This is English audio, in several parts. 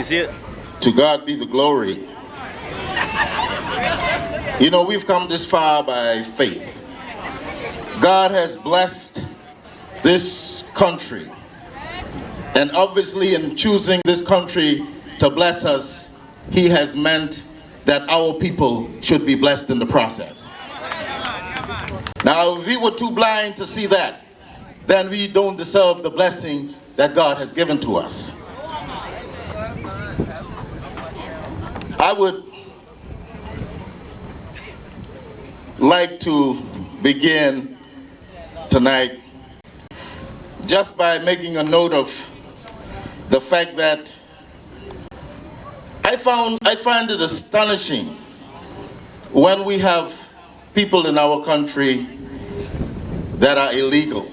see it? To God be the glory. You know, we've come this far by faith. God has blessed this country. And obviously in choosing this country to bless us, He has meant that our people should be blessed in the process. Now, if we were too blind to see that, then we don't deserve the blessing that God has given to us. I would like to begin tonight just by making a note of the fact that I find it astonishing when we have people in our country that are illegal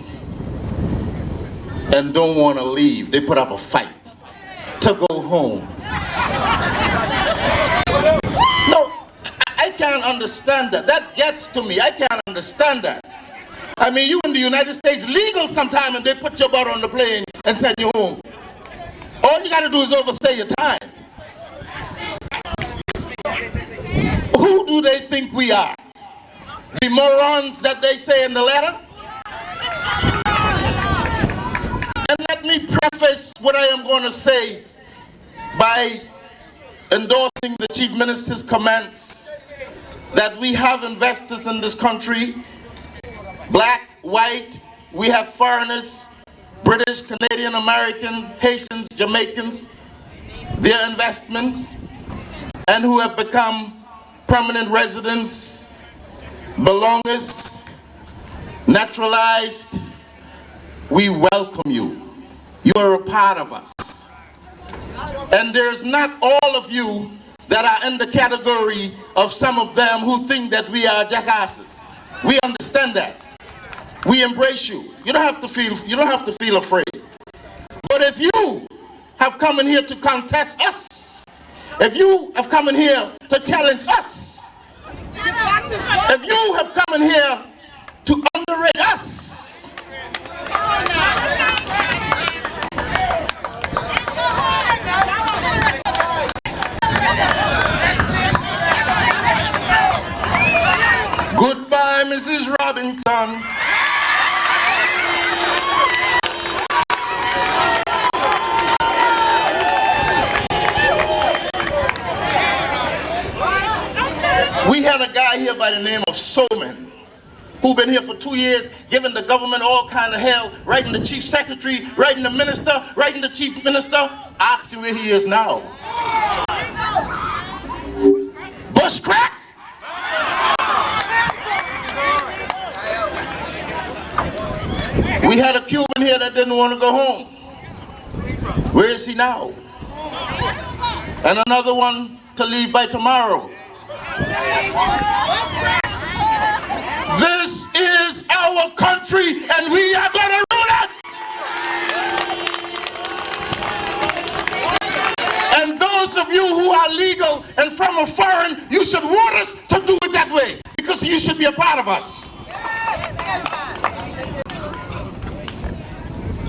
and don't want to leave. They put up a fight to go home. No, I can't understand that. That gets to me. I can't understand that. I mean, you in the United States legal sometime and they put your butt on the plane and send you home. All you got to do is overstay your time. Who do they think we are? The morons that they say in the letter? And let me preface what I am going to say by endorsing the Chief Minister's comments that we have investors in this country, black, white, we have foreigners, British, Canadian, American, Haitians, Jamaicans, their investments, and who have become permanent residents, belongers, naturalized. We welcome you. You are a part of us. And there's not all of you that are in the category of some of them who think that we are jackasses. We understand that. We embrace you. You don't have to feel afraid. But if you have come in here to contest us, if you have come in here to challenge us, if you have come in here to underrate us, goodbye, Mrs. Robinson. We had a guy here by the name of Soman, who been here for 2 years, giving the government all kind of hell, writing the chief secretary, writing the minister, writing the chief minister. Ask him where he is now. Bushcrack? We had a Cuban here that didn't want to go home. Where is he now? And another one to leave by tomorrow. This is our country and we are going to rule it. And those of you who are legal and from a foreign, you should want us to do it that way because you should be a part of us.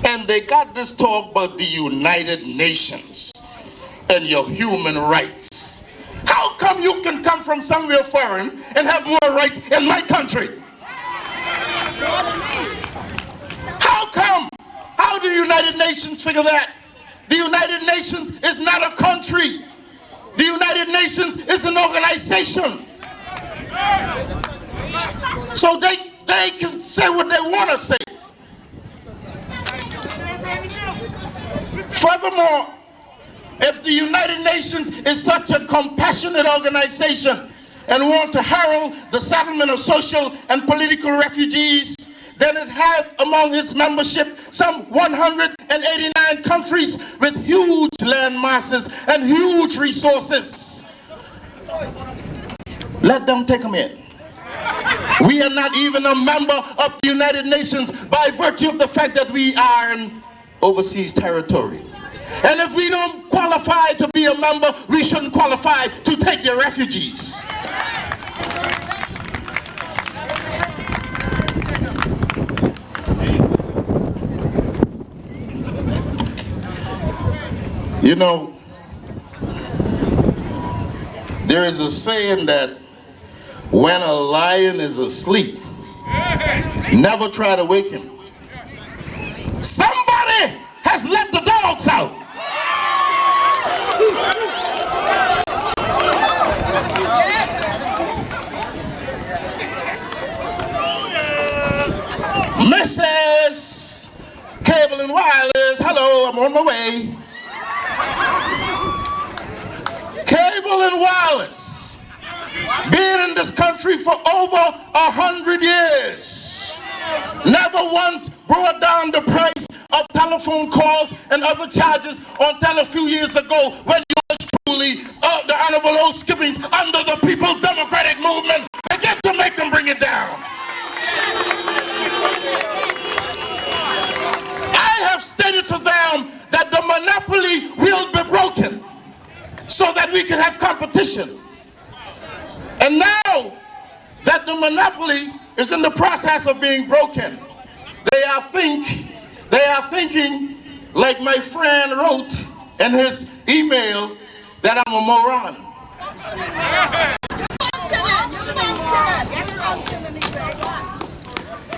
And they got this talk about the United Nations and your human rights. How come you can come from somewhere foreign and have more rights in my country? How come? How do the United Nations figure that? The United Nations is not a country. The United Nations is an organization. So they can say what they want to say. Furthermore, if the United Nations is such a compassionate organization and want to herald the settlement of social and political refugees, then it has among its membership some 189 countries with huge land masses and huge resources. Let them take them in. We are not even a member of the United Nations by virtue of the fact that we are an overseas territory. And if we don't qualify to be a member, we shouldn't qualify to take their refugees. You know, There is a saying that when a lion is asleep, never try to wake him. Somebody has let the dogs out. Mrs. Cable and Wireless, hello, I'm on my way. Cable and Wireless, been in this country for over 100 years, never once brought down the price of telephone calls and other charges until a few years ago when yours truly, the Honorable O. Skippings, under the People's Democratic Movement, began to make them bring it down. I have stated to them that the monopoly will be broken so that we can have competition. And now that the monopoly is in the process of being broken, they are thinking, like my friend wrote in his email, that I'm a moron.